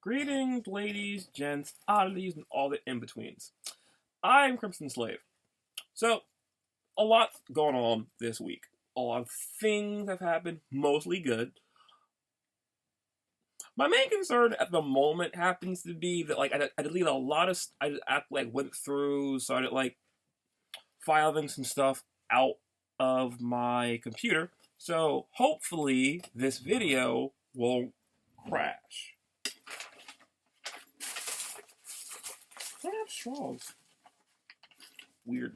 Greetings, ladies, gents, oddities, and all the in-betweens. I'm CrimsonSlave. So, a lot going on this week. A lot of things have happened, mostly good. My main concern at the moment happens to be that, I deleted a lot of, went through, started, filing some stuff out of my computer. So, hopefully, this video won't crash. I have straws. Weird.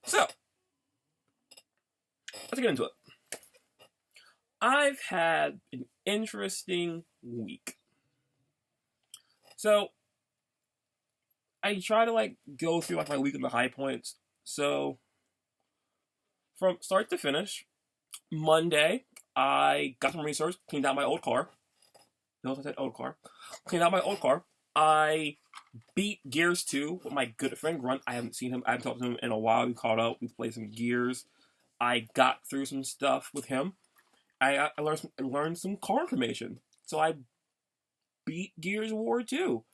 So, let's get into it. I've had an interesting week. So, I try to go through my week and the high points. So, from start to finish, Monday, I got some research, cleaned out my old car. Notice I said old car. Cleaned out my old car. I beat Gears 2 with my good friend Grunt. I haven't seen him. I haven't talked to him in a while. We caught up. We played some Gears. I got through some stuff with him. I learned some car information. So I beat Gears War 2.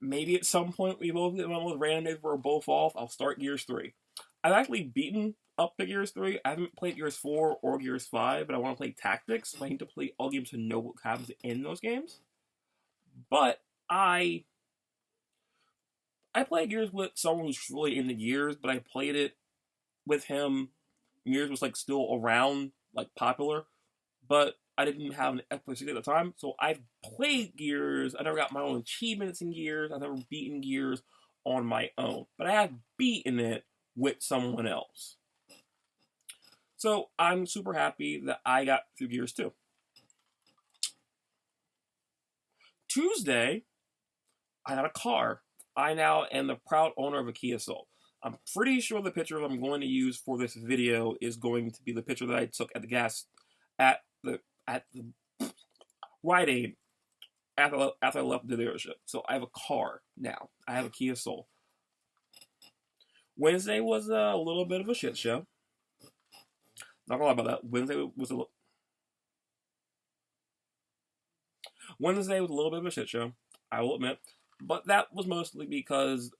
Maybe at some point we both get one of those random days where we're both off. I'll start Gears 3. I've actually beaten up to Gears 3. I haven't played Gears 4 or Gears 5, but I want to play Tactics. So I need to play all games to know what happens in those games. But I played Gears with someone who's really into Gears, but I played it with him. Gears was still around, popular, but I didn't have an Xbox at the time, so I've played Gears. I never got my own achievements in Gears. I've never beaten Gears on my own, but I have beaten it with someone else. So I'm super happy that I got through Gears 2. Tuesday, I got a car. I now am the proud owner of a Kia Soul. I'm pretty sure the picture I'm going to use for this video is going to be the picture that I took at the Rite Aid after I left the dealership. So I have a car now. I have a Kia Soul. Wednesday was a little bit of a shit show. Not gonna lie about that. Wednesday was a little bit of a shit show, I will admit. But that was mostly because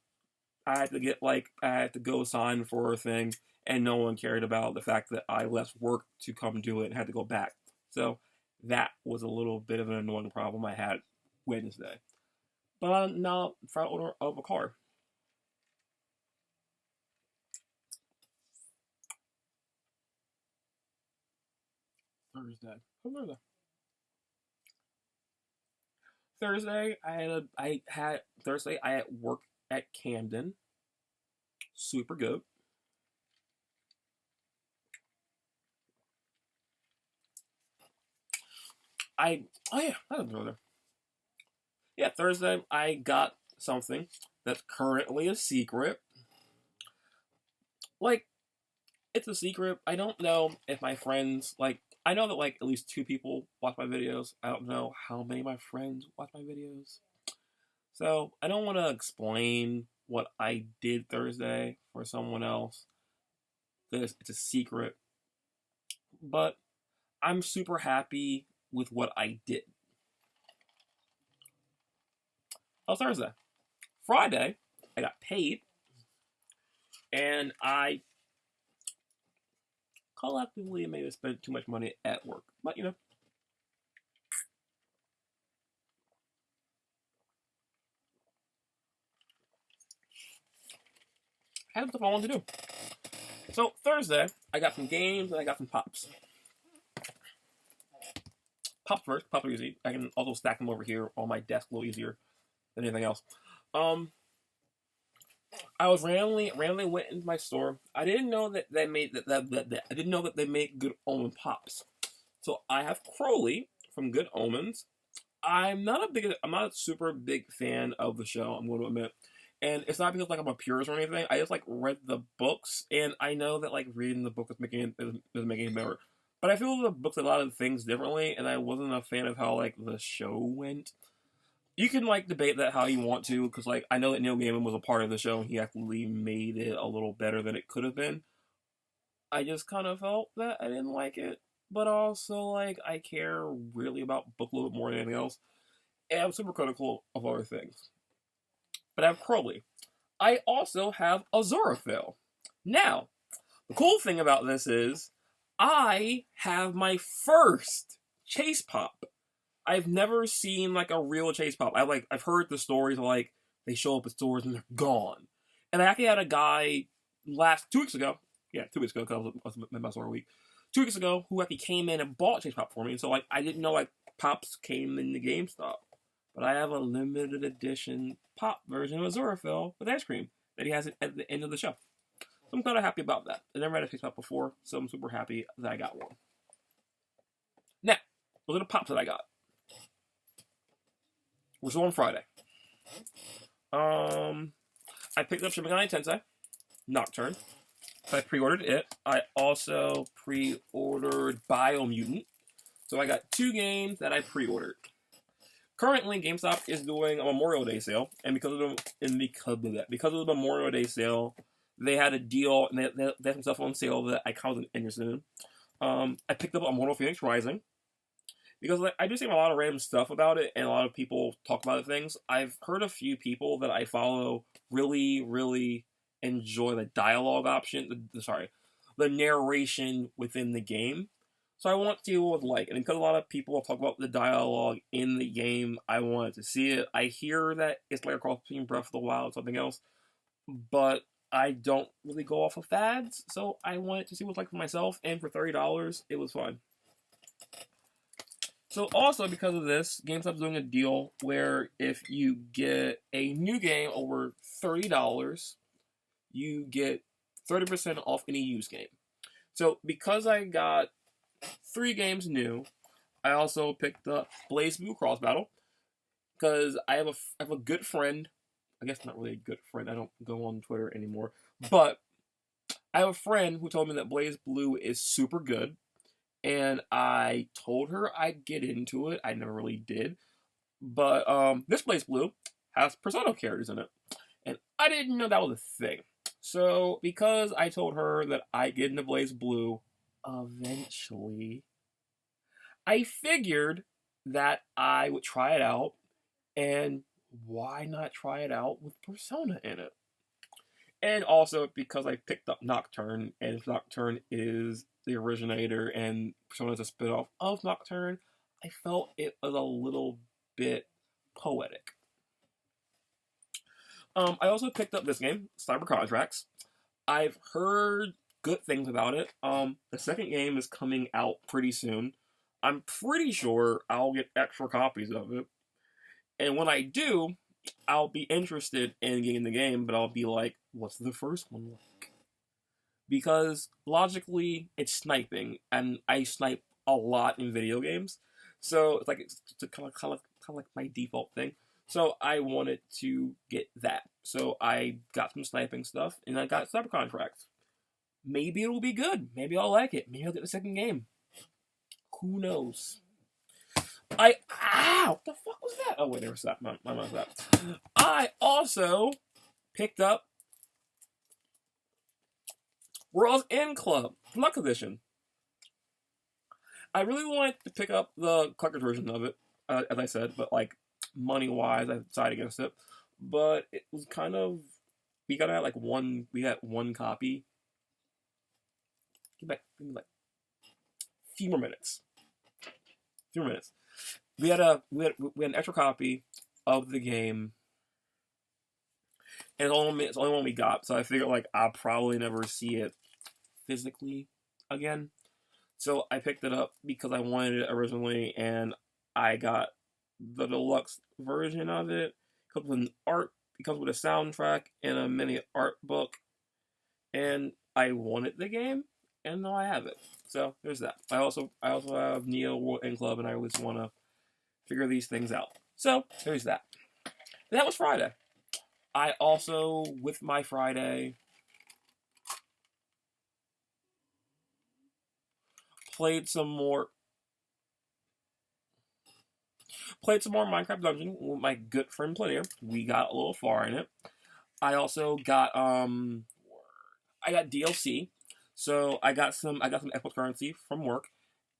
I had to go sign for a thing, and no one cared about the fact that I left work to come do it and had to go back. So that was a little bit of an annoying problem I had Wednesday. But I'm now proud owner of a car. Thursday, I had work at Camden. Super good. I don't know there. Yeah, Thursday I got something that's currently a secret. It's a secret. I don't know if my friends I know that at least 2 people watch my videos. I don't know how many of my friends watch my videos. So I don't want to explain what I did Thursday for someone else. It's a secret. But I'm super happy with what I did. That was Thursday. Friday, I got paid. And I collectively maybe spent too much money at work. But, I had stuff I wanted to do. So, Thursday, I got some games and I got some pops. Pop first. Pop are easy. I can also stack them over here on my desk a little easier than anything else. I was randomly went into my store. I didn't know that they made I didn't know that they make Good Omen pops. So I have Crowley from Good Omens. I'm not a super big fan of the show, I'm going to admit. And it's not because I'm a purist or anything. I just read the books, and I know that reading the book is making it better. But I feel the books a lot of things differently, and I wasn't a fan of how the show went. You can debate that how you want to, because I know that Neil Gaiman was a part of the show, and he actually made it a little better than it could have been. I just kind of felt that I didn't like it, but also I care really about book a little bit more than anything else. and I'm super critical of other things. But I have Crowley. I also have Azuraphale. Now, the cool thing about this is I have my first chase pop. I've never seen like a real chase pop. I've heard the stories of like they show up at stores and they're gone. And I actually had a guy 2 weeks ago. Yeah, 2 weeks ago because I was my store week. 2 weeks ago, who actually came in and bought chase pop for me. And so like I didn't know like pops came in the GameStop. But I have a limited edition pop version of Azuraphale with ice cream that he has at the end of the show. So I'm kind of happy about that. I never had a chase pop before, so I'm super happy that I got one. Now, those are the pops that I got. Which was on Friday. I picked up Shin Megami Tensei Nocturne. So I pre-ordered it. I also pre-ordered Biomutant. So I got 2 games that I pre-ordered. Currently, GameStop is doing a Memorial Day sale, and because of the Memorial Day sale, they had a deal and they had some stuff on sale that I kind of wasn't interested in. I picked up Immortal Phoenix Rising because I do see a lot of random stuff about it, and a lot of people talk about things. I've heard a few people that I follow really, really enjoy the dialogue option. The narration within the game. So I want to see what it's like. And because a lot of people talk about the dialogue in the game, I wanted to see it. I hear that it's like a cross between Breath of the Wild and something else. But I don't really go off of fads. So I wanted to see what it's like for myself. And for $30, it was fun. So also because of this, GameStop's doing a deal where if you get a new game over $30, you get 30% off any used game. So because I got 3 games new, I also picked up BlazBlue Cross Battle because I have a good friend. I guess not really a good friend. I don't go on Twitter anymore, but I have a friend who told me that BlazBlue is super good, and I told her I'd get into it. I never really did, but this BlazBlue has Persona characters in it, and I didn't know that was a thing. So because I told her that I'd get into BlazBlue eventually, I figured that I would try it out, and why not try it out with Persona in it? And also because I picked up Nocturne, and Nocturne is the originator and Persona is a spin-off of Nocturne, I felt it was a little bit poetic. I also picked up this game, Cyber Contracts. I've heard good things about it. The second game is coming out pretty soon. I'm pretty sure I'll get extra copies of it. And when I do, I'll be interested in getting the game, but I'll be like, what's the first one like? Because logically, it's sniping, and I snipe a lot in video games. So it's kind of like my default thing. So I wanted to get that. So I got some sniping stuff, and I got Cyber Contracts. Maybe it'll be good. Maybe I'll like it. Maybe I'll get the second game. Who knows? What the fuck was that? Oh wait, there was that. My mind's that. I also picked up World's End Club Deluxe Edition. I really wanted to pick up the collector's version of it, as I said, but like money-wise, I decided against it. But it was kind of we got one copy. Give me like a few more minutes. We had an extra copy of the game, and it's the only one we got. So I figured like I'll probably never see it physically again. So I picked it up because I wanted it originally, and I got the deluxe version of it. It comes with art, it comes with a soundtrack and a mini art book, and I wanted the game, and now I have it. So there's that. I also have Neo World End Club, and I always want to figure these things out. So there's that. And that was Friday. I also, with my Friday, played some more Minecraft Dungeon with my good friend Planier. We got a little far in it. I also got DLC. So I got some Epic currency from work,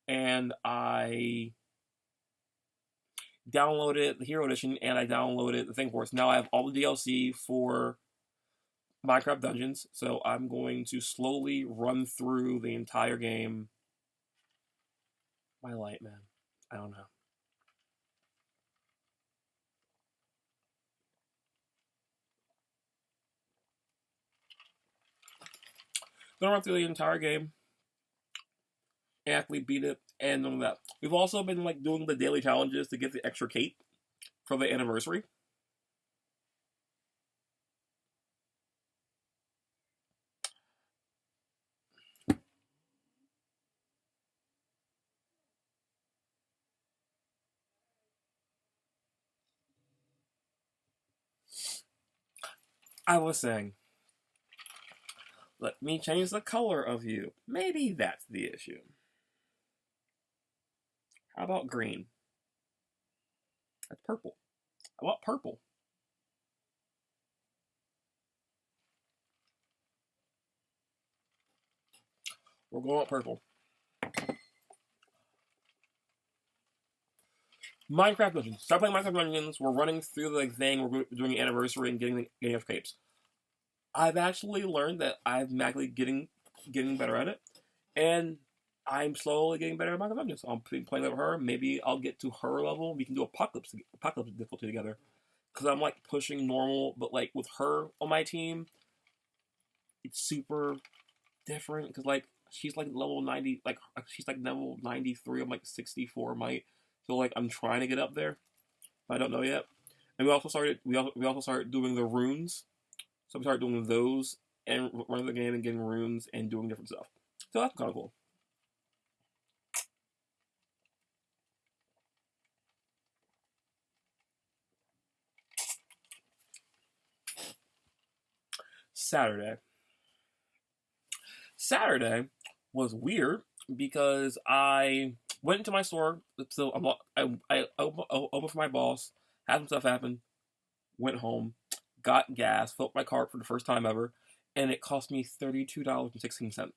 and I downloaded the Hero Edition and I downloaded the thing for it. So now I have all the DLC for Minecraft Dungeons. So I'm going to slowly run through the entire game. My light, man. I don't know. Gonna run through the entire game and actually beat it and all that. We've also been like doing the daily challenges to get the extra cape for the anniversary. I was saying, let me change the color of you. Maybe that's the issue. How about green? That's purple. How about purple? We're going with purple. Minecraft Dungeons. Start playing Minecraft Dungeons. We're running through the thing. We're doing the anniversary and getting extra capes. I've actually learned that I'm actually getting better at it, and I'm slowly getting better at Minecraft Dungeons. I'm playing with her. Maybe I'll get to her level. We can do apocalypse difficulty together. Because I'm like pushing normal, but like with her on my team, it's super different. Because like she's like level 90, like she's like level 93. I'm like 64 might. So like I'm trying to get up there, but I don't know yet. And we also started doing the runes. So we started doing those and running the game and getting runes and doing different stuff. So that's kind of cool. Saturday was weird because I went into my store. So I opened for my boss, had some stuff happen, went home, got gas, filled my cart for the first time ever, and it cost me $32.16.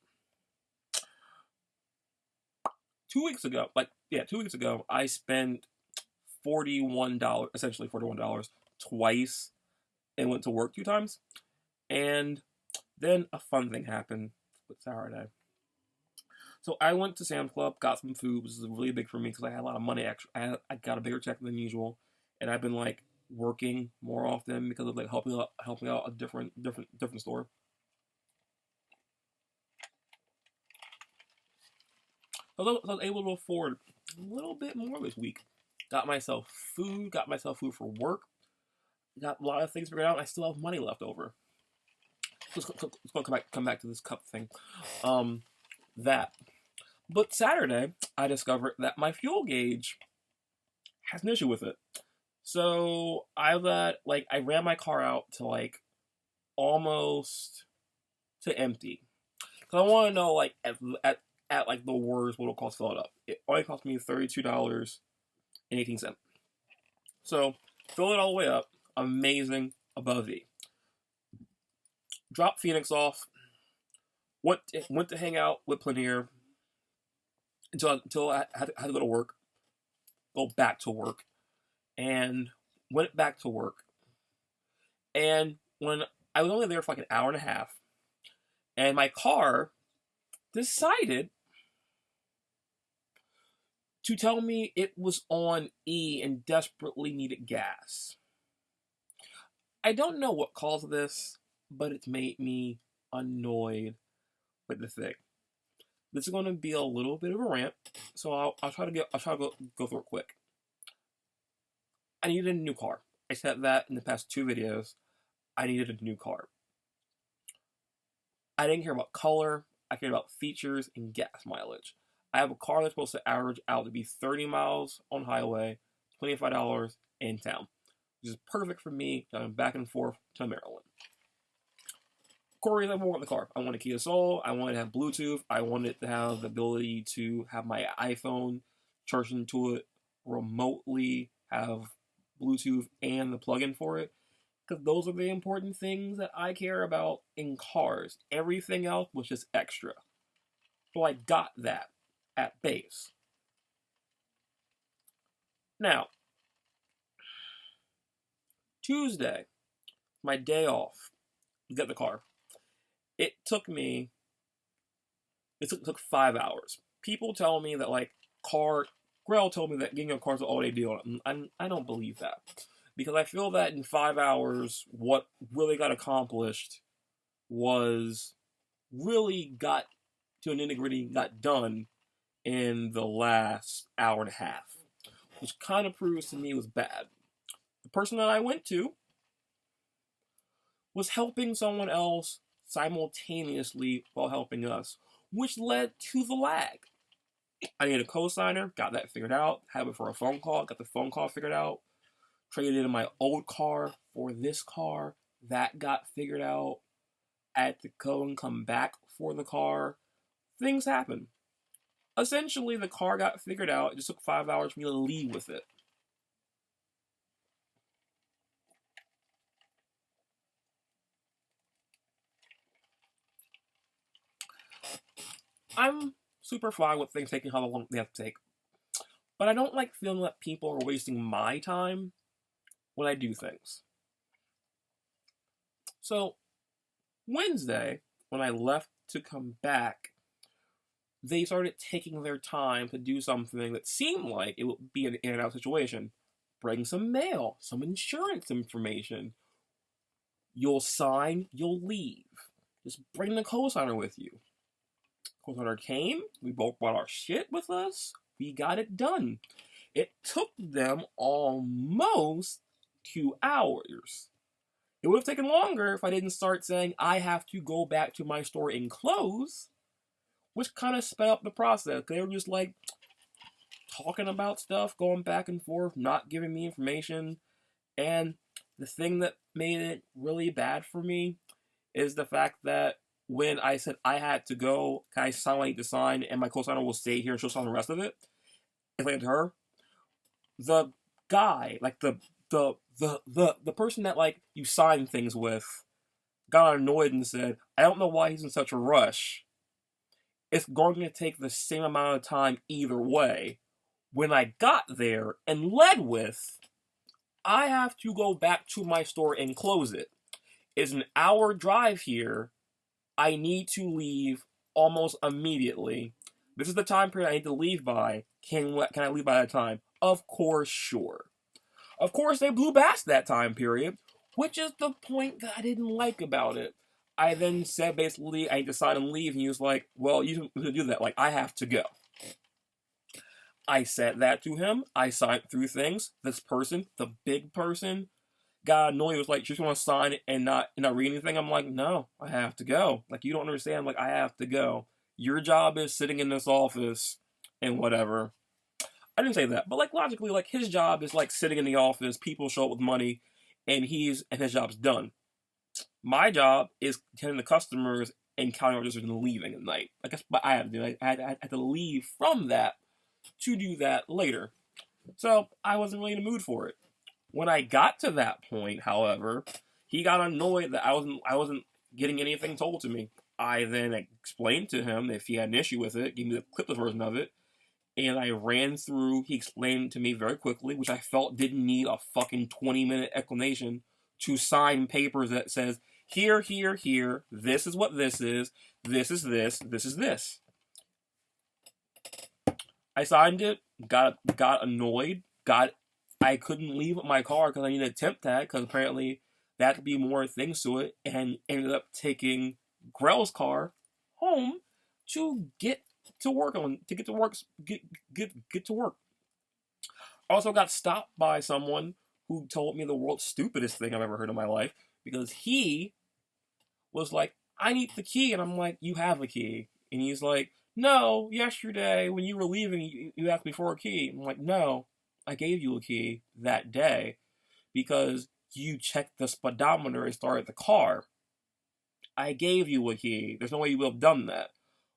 2 weeks ago, 2 weeks ago, I spent $41, essentially $41, twice, and went to work 2 times. And then a fun thing happened with Saturday. So I went to Sam's Club, got some food, which is really big for me because I had a lot of money. Actually, I got a bigger check than usual, and I've been like working more often because of like helping out a different store. So I was able to afford a little bit more this week. Got myself food for work. Got a lot of things figured out. I still have money left over. Let's come back to this cup thing. But Saturday, I discovered that my fuel gauge has an issue with it. So I ran my car out to like almost to empty. Cause I want to know like at like the worst what it'll cost to fill it up. It only cost me $32.18. So fill it all the way up. Amazing above E. Dropped Phoenix off. Went to hang out with Premiere until I had to go to work. Go back to work. And went back to work. And when I was only there for like an hour and a half, and my car decided to tell me it was on E and desperately needed gas. I don't know what caused this, but it's made me annoyed with the thing. This is going to be a little bit of a rant, so I'll try to go through it quick. I needed a new car. I said that in the past 2 videos. I needed a new car. I didn't care about color. I cared about features and gas mileage. I have a car that's supposed to average out to be 30 miles on highway, $25 in town, which is perfect for me going back and forth to Maryland. Corey, I want the car. I want a Kia Soul. I wanted to have Bluetooth. I wanted to have the ability to have my iPhone charge into it remotely, have Bluetooth and the plug-in for it. Because those are the important things that I care about in cars. Everything else was just extra. So I got that at base. Now, Tuesday, my day off, to get the car. It took 5 hours. People tell me that, like, Grell told me that getting a car is an all-day deal. I don't believe that. Because I feel that in 5 hours, what really got accomplished was really got to an nitty-gritty, got done in the last hour and a half. Which kind of proves to me it was bad. The person that I went to was helping someone else simultaneously while helping us, which led to the lag. I needed a cosigner, got that figured out, had it for a phone call, got the phone call figured out, traded in my old car for this car, that got figured out, I had to go and come back for the car. Things happen. Essentially, the car got figured out, it just took 5 hours for me to leave with it. I'm super fine with things taking how long they have to take. But I don't like feeling that people are wasting my time when I do things. So, Wednesday, when I left to come back, they started taking their time to do something that seemed like it would be an in and out situation. Bring some mail, some insurance information. You'll sign, you'll leave. Just bring the cosigner with you. Cosigner came, we both brought our shit with us, we got it done. It took them almost 2 hours. It would have taken longer if I didn't start saying I have to go back to my store and close, which kind of sped up the process. They were just like talking about stuff, going back and forth, not giving me information. And the thing that made it really bad for me is the fact that when I said I had to go, I sign what I need to sign, and my cosigner will stay here and she'll sign the rest of it. Explain to her, the guy, like the person that like you sign things with, got annoyed and said, "I don't know why he's in such a rush. It's going to take the same amount of time either way." When I got there and led with, I have to go back to my store and close it. It's an hour drive here. I need to leave almost immediately. This is the time period I need to leave by. Can I leave by that time? Of course, sure. Of course, they blew past that time period, which is the point that I didn't like about it. I then said, basically, I need to sign and leave, and he was like, well, you can do that. Like, I have to go. I said that to him. I signed through things. This person, the big person, got annoyed. He was like, you just want to sign it and not read anything? I'm like, no, I have to go. Like, you don't understand. Like, I have to go. Your job is sitting in this office and whatever. I didn't say that, but like logically, like his job is like sitting in the office, people show up with money, and his job's done. My job is attending the customers and counting registers and leaving at night. Like that's what I have to do. I had to leave from that to do that later. So I wasn't really in the mood for it. When I got to that point, however, he got annoyed that I wasn't getting anything told to me. I then explained to him if he had an issue with it, gave me the clipless version of it, and I ran through, he explained to me very quickly, which I felt didn't need a fucking 20-minute explanation, to sign papers that says, here, here, here, this is what this is this, this is this. I signed it, got annoyed, I couldn't leave my car because I needed a temp tag, because apparently that could be more things to it, and ended up taking Grell's car home to get to work. Get to work. Also got stopped by someone who told me the world's stupidest thing I've ever heard in my life, because he was like, I need the key, and I'm like, you have a key. And he's like, no, yesterday when you were leaving, you asked me for a key. I'm like, no, I gave you a key that day because you checked the speedometer and started the car. I gave you a key. There's no way you would have done that.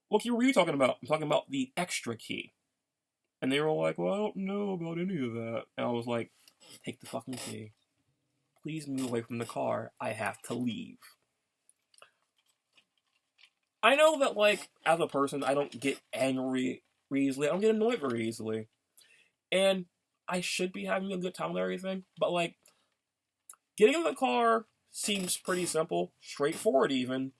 What key were you talking about? I'm talking about the extra key. And they were like, well, I don't know about any of that. And I was like, take the fucking key. Please move away from the car. I have to leave. I know that, like, as a person, I don't get angry easily. I don't get annoyed very easily. And I should be having a good time with everything. But, like, Getting in the car seems pretty simple, straightforward even.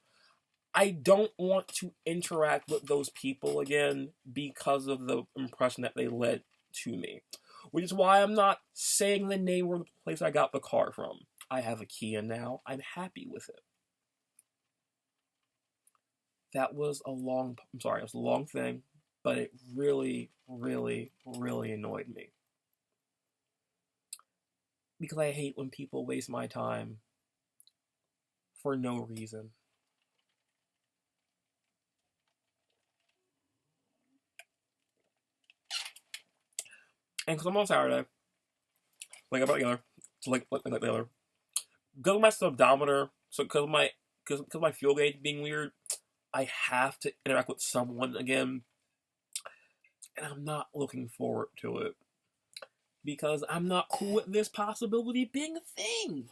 I don't want to interact with those people again because of the impression that they led to me. Which is why I'm not saying the name of the place I got the car from. I have a key in now. I'm happy with it. That was a long, I'm sorry, it was a long thing, but it really, really, really annoyed me. Because I hate when people waste my time for no reason. And because I'm on Saturday, like about the other, so like the other, because of my speedometer, so because my fuel gauge being weird, I have to interact with someone again, and I'm not looking forward to it because I'm not cool with this possibility being a thing.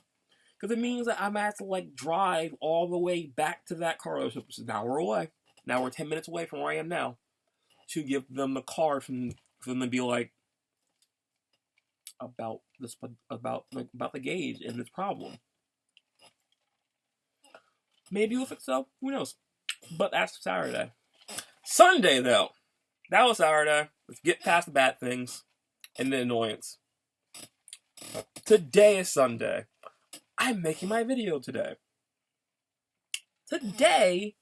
Because it means that I'm gonna have to like drive all the way back to that car dealership, which is an hour away. Now we're 10 minutes away from where I am now, to give them the car for them to be like, about the gauge and this problem. Maybe we'll fix it up. Who knows? But that's Saturday. Sunday though, that was Saturday. Let's get past the bad things and the annoyance. Today is Sunday. I'm making my video today. Today,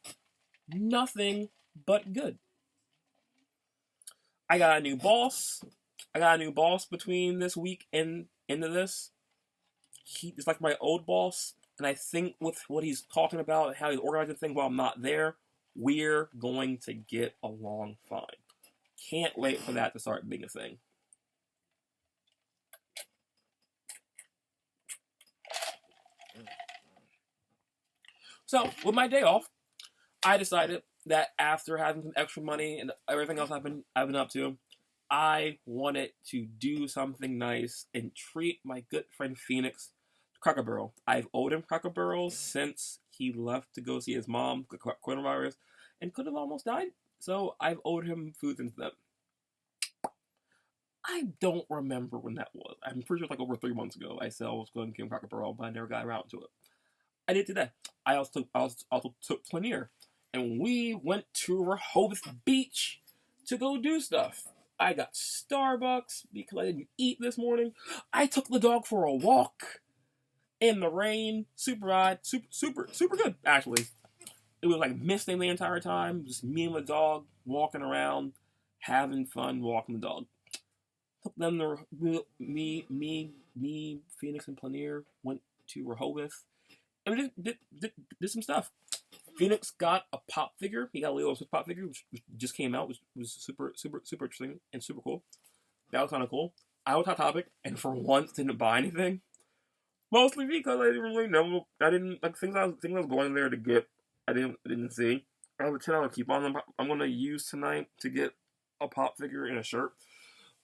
nothing but good. I got a new boss. Between this week and into this. He's like my old boss, and I think with what he's talking about, how he's organizing things while I'm not there, we're going to get along fine. Can't wait for that to start being a thing. So, with my day off, I decided that after having some extra money and everything else I've been up to, I wanted to do something nice and treat my good friend Phoenix to Cracker Barrel. I've owed him Cracker Barrel since he left to go see his mom, coronavirus, and could have almost died. So I've owed him food since then. I don't remember when that was. I'm pretty sure it's like over 3 months ago. I said I was going to give him Cracker Barrel, but I never got around to it. I did today. I also took Premiere, and we went to Rehoboth Beach to go do stuff. I got Starbucks because I didn't eat this morning. I took the dog for a walk in the rain. Super odd. Super good, actually. It was like misting the entire time. Just me and the dog walking around, having fun walking the dog. Took them to me, Phoenix, and Planier went to Rehoboth. And we did some stuff. Phoenix got a pop figure. He got a Lilo pop figure, which just came out, which was super interesting and super cool. That was kind of cool. I was Hot Topic, and for once didn't buy anything. Mostly because I didn't really know. I didn't like things I was going there to get. I didn't see. I have a $10 coupon I'm gonna use tonight to get a pop figure and a shirt.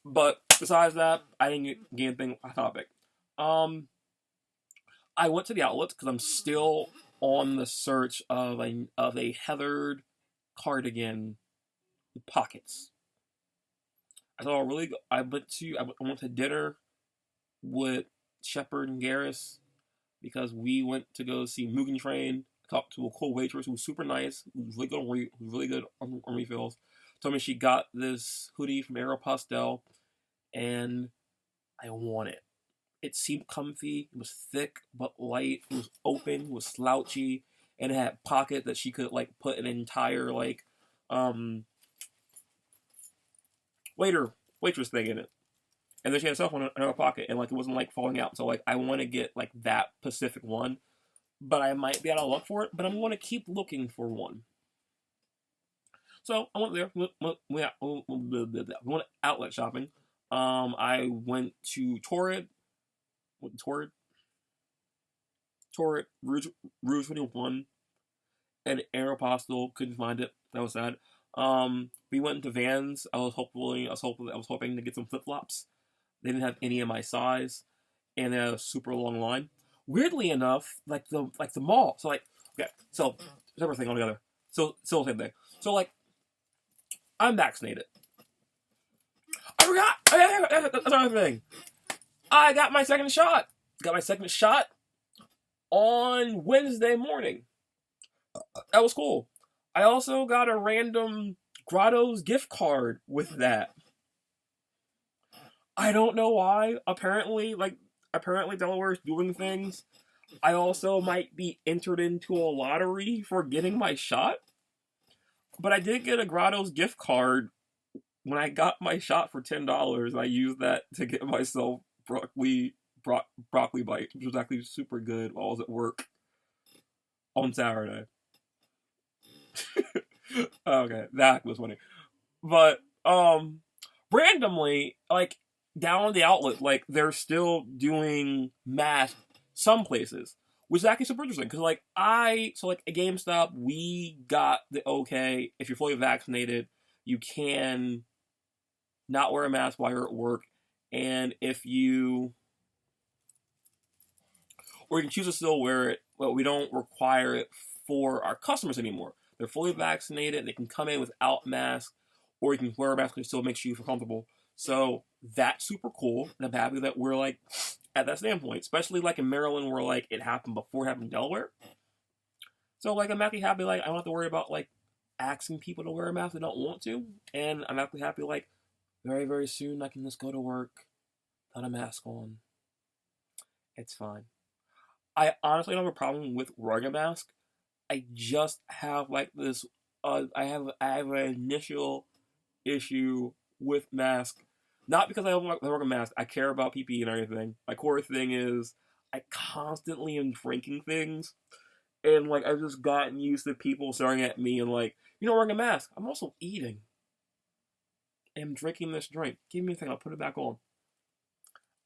But besides that, I didn't get anything Hot Topic. I went to the outlets because I'm still on the search of a heathered cardigan with pockets. I saw I went to dinner with Shepard and Garris because we went to go see Mugen Train. Talked to a cool waitress who was super nice, who was really good on refills. Told me she got this hoodie from Aeropostale, and I want it. It seemed comfy. It was thick but light. It was open. It was slouchy, and it had pocket that she could like put an entire like waitress thing in it. And then she had a cell phone in her pocket, and like it wasn't like falling out. So like I want to get like that specific one, but I might be out of luck for it. But I'm going to keep looking for one. So I went there. We went outlet shopping. I went to Torrid, Rouge 21, and Aeropostale. Couldn't find it. That was sad. We went into Vans. I was hoping to get some flip flops. They didn't have any in my size, and they had a super long line. Weirdly enough, like the mall. So like, okay, so separate thing altogether. So still the same thing. So like, I'm vaccinated. I forgot. That's another thing. I got my second shot. on Wednesday morning. That was cool. I also got a random Grotto's gift card with that. I don't know why. Apparently Delaware is doing things. I also might be entered into a lottery for getting my shot. But I did get a Grotto's gift card when I got my shot for $10. I used that to get myself broccoli bites, which was actually super good while I was at work on Saturday. Okay, that was funny. But randomly, like down the outlet, like they're still doing masks some places, which is actually super interesting because like at GameStop we got the okay, if you're fully vaccinated, you can not wear a mask while you're at work, and if you or you can choose to still wear it, but we don't require it for our customers anymore. They're fully vaccinated. They can come in without masks, or you can wear a mask and still makes you feel comfortable. So that's super cool, and I'm happy that we're like at that standpoint, especially like in Maryland where like it happened before it happened in Delaware. So like I'm actually happy like I don't have to worry about like asking people to wear a mask they don't want to, and I'm actually happy like very very soon I can just go to work without a mask on. It's fine. I honestly don't have a problem with wearing a mask. I just have like this. I have an initial issue with mask, not because I don't like wearing a mask. I care about PPE and everything. My core thing is I constantly am drinking things, and like I've just gotten used to people staring at me and like you're not wearing a mask. I'm also eating. I'm drinking this drink. Give me a thing. I'll put it back on.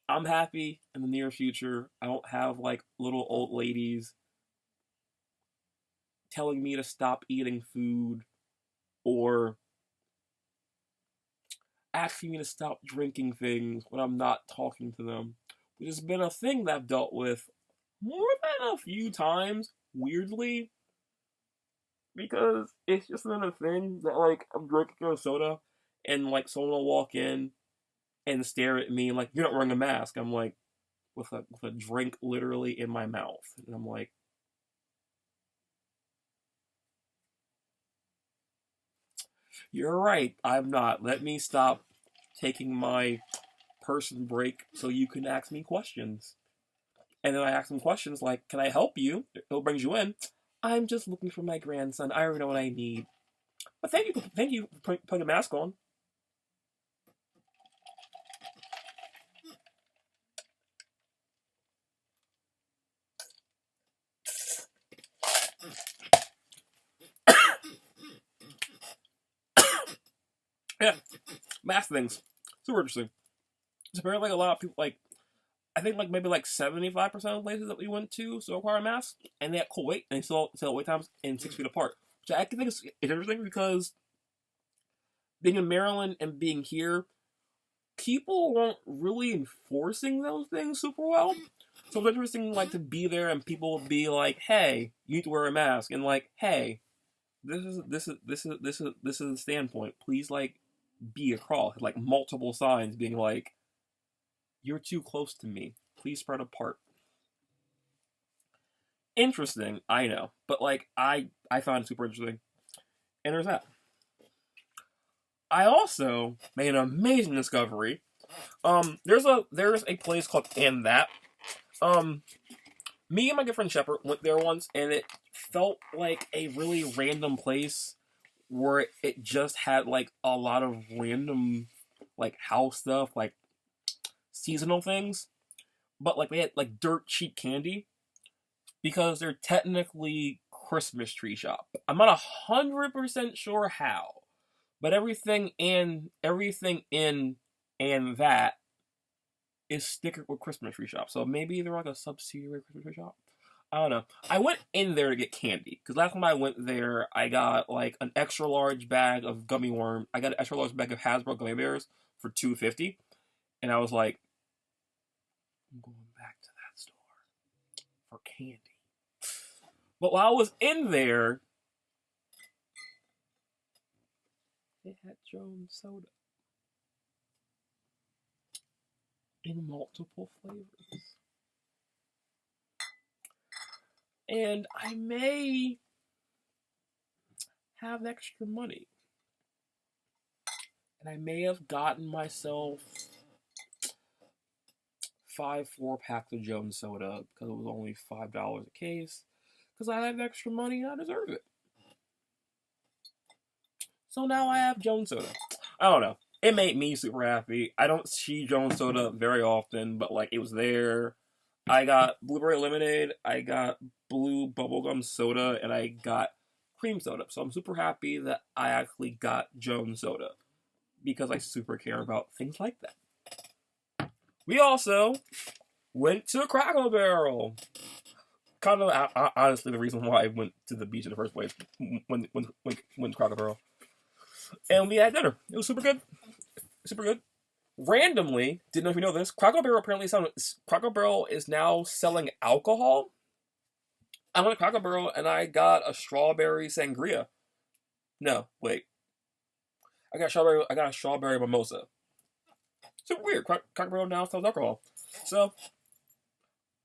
I'm happy in the near future. I don't have like little old ladies telling me to stop eating food or asking me to stop drinking things when I'm not talking to them, which has been a thing that I've dealt with more than a few times, weirdly, because it's just another thing that, like, I'm drinking a soda and, like, someone will walk in and stare at me like, you're not wearing a mask. I'm like, with a drink literally in my mouth. And I'm like, you're right, I'm not. Let me stop taking my person break so you can ask me questions. And then I ask them questions like, can I help you? It brings you in. I'm just looking for my grandson. I already know what I need. But thank you for putting a mask on. Yeah, mask things. Super interesting. It's apparently like a lot of people, like, I think like maybe like 75% of places that we went to still require masks, and they have cool wait, and they still wait times in 6 feet apart. Which I think is interesting because being in Maryland and being here, people weren't really enforcing those things super well. So it's interesting, like, to be there and people would be like, "Hey, you need to wear a mask," and like, "Hey, this is the standpoint. Please, like, be across." Like multiple signs being like, "You're too close to me. Please spread apart." Interesting, I know, but like, I found it super interesting. And there's that. I also made an amazing discovery. There's a place called And That. Um, Me and my good friend Shepard went there once, and it felt like a really random place where it just had like a lot of random like house stuff, like seasonal things, but like they had like dirt cheap candy because they're technically Christmas tree shop. I'm not 100% sure how, but everything in And That is stickered with Christmas tree shop. So maybe they're like a subsidiary Christmas tree shop. I don't know. I went in there to get candy because last time I went there, I got like an extra large bag of gummy worm. I got an extra large bag of Hasbro gummy bears for $2.50, and I was like, I'm going back to that store for candy. But while I was in there, they had Jones soda in multiple flavors. and I may have extra money. And I may have gotten myself 5 4-packs of Jones Soda because it was only $5 a case. Because I have extra money and I deserve it. So now I have Jones Soda. I don't know. It made me super happy. I don't see Jones Soda very often, but like it was there. I got blueberry lemonade, I got blue bubblegum soda, and I got cream soda. So I'm super happy that I actually got Jones Soda because I super care about things like that. We also went to Cracker Barrel. Kind of honestly the reason why I went to the beach in the first place when to Cracker Barrel. And we had dinner. It was super good. Super good. Randomly, didn't know if you know this, Cracker Barrel is now selling alcohol. I went to Cracker Barrel and I got a strawberry sangria. No, wait. I got a strawberry mimosa. Super weird. Cracker Barrel now sells alcohol. So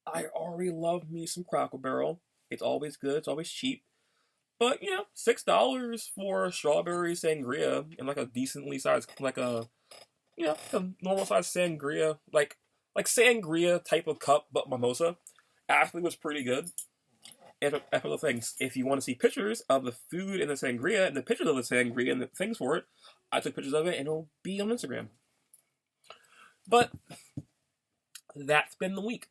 I already love me some Cracker Barrel. It's always good. It's always cheap. But you know, $6 for a strawberry sangria and like a decently sized, like a normal size sangria, like sangria type of cup, but mimosa, actually was pretty good. And after the things, if you want to see pictures of the food and the sangria and the pictures of the sangria and the things for it, I took pictures of it and it'll be on Instagram. But that's been the week.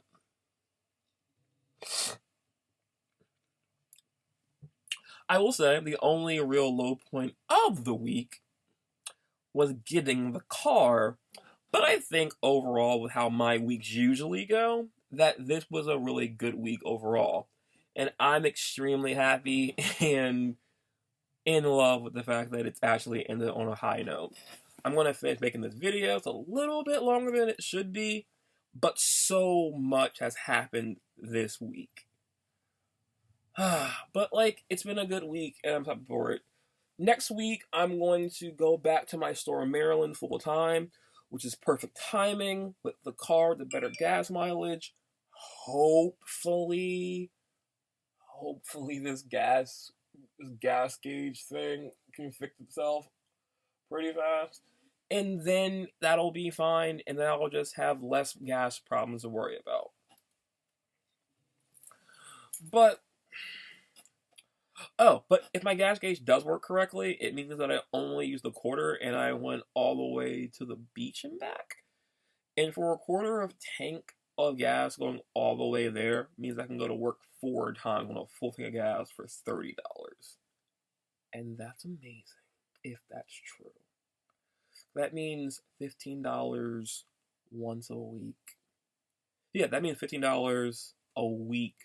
I will say the only real low point of the week was getting the car, but I think overall with how my weeks usually go, that this was a really good week overall. And I'm extremely happy and in love with the fact that it's actually ended on a high note. I'm going to finish making this video. It's a little bit longer than it should be, but so much has happened this week. But like, it's been a good week and I'm happy for it. Next week, I'm going to go back to my store in Maryland full time, which is perfect timing with the car, the better gas mileage. Hopefully this gas gauge thing can fix itself pretty fast. And then that'll be fine, and then I'll just have less gas problems to worry about. But if my gas gauge does work correctly, it means that I only used a quarter and I went all the way to the beach and back. And for a quarter of tank of gas going all the way there means I can go to work 4 times on a full tank of gas for $30. And that's amazing, if that's true. That means $15 once a week. Yeah, that means $15 a week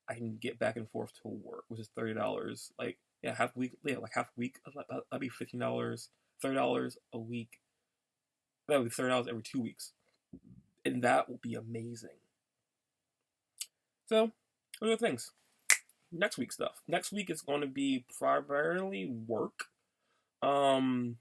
I can get back and forth to work, which is $30. Like, yeah, half a week. Yeah, like half a week. That'd be $15, $30 a week. That would be $30 every 2 weeks, and that will be amazing. So, what are the things? Next week stuff. Next week is going to be primarily work. I'll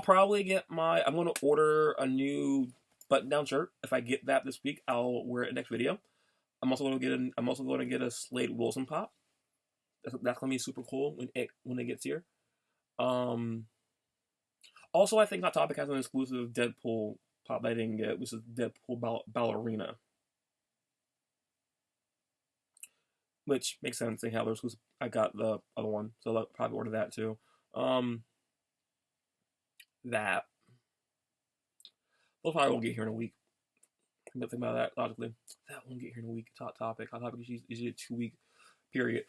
probably get I'm going to order a new button-down shirt. If I get that this week, I'll wear it next video. I'm also going to get a Slade Wilson pop. That's going to be super cool when it gets here. Also, I think Hot Topic has an exclusive Deadpool pop that I didn't get, which is Deadpool Ballerina. Which makes sense, seeing how there's exclusive. I got the other one, so I'll probably order that too. That. They'll probably won't get here in a week. Think about that logically. That won't get here in a week. Hot Topic is usually a 2-week period.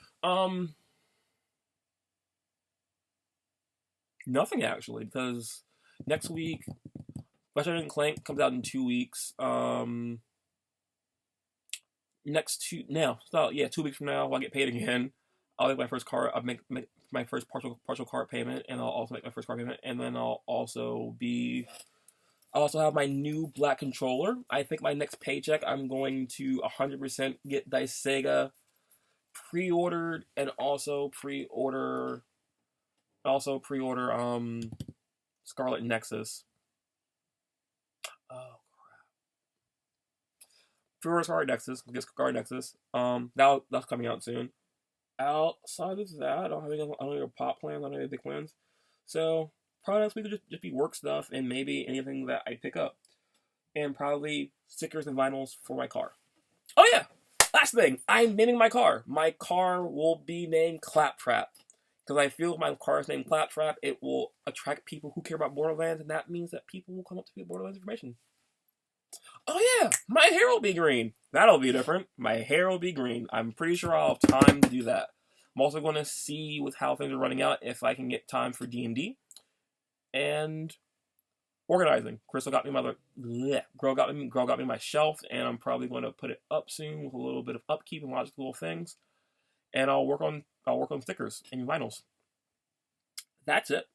Nothing actually, because next week, Ratchet and Clank comes out in 2 weeks. 2 weeks from now, I'll get paid again. I'll make my first car. I'll make my first partial car payment, and I'll also make my first car payment, and then I'll also have my new black controller. I think my next paycheck, I'm going to 100% get Sega pre-ordered, and also pre-order Scarlet Nexus. Oh crap! First Guard Nexus, I guess Guard Nexus. That's coming out soon. Outside of that, I don't have any pop plans. I don't have any big plans. So probably next week will just be work stuff and maybe anything that I pick up, and probably stickers and vinyls for my car. Oh yeah, last thing, I'm naming my car. My car will be named Claptrap because I feel if my car is named Claptrap, it will attract people who care about Borderlands, and that means that people will come up to me with Borderlands information. Oh yeah, my hair will be green. That'll be different. My hair will be green. I'm pretty sure I'll have time to do that. I'm also going to see with how things are running out if I can get time for D&D and organizing. Crystal got me Girl got me my shelf, and I'm probably going to put it up soon with a little bit of upkeep and lots of little things. And I'll work on stickers and vinyls. That's it.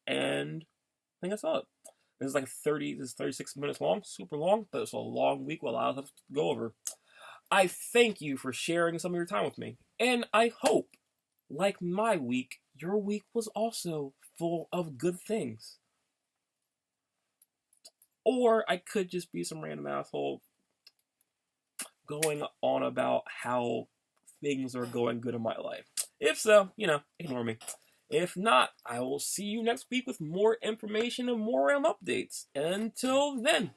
And I think that's all. This is 36 minutes long, super long, but it's a long week with a lot of stuff to go over. I thank you for sharing some of your time with me, and I hope, like my week, your week was also full of good things. Or I could just be some random asshole going on about how things are going good in my life. If so, ignore me. If not, I will see you next week with more information and more updates. Until then.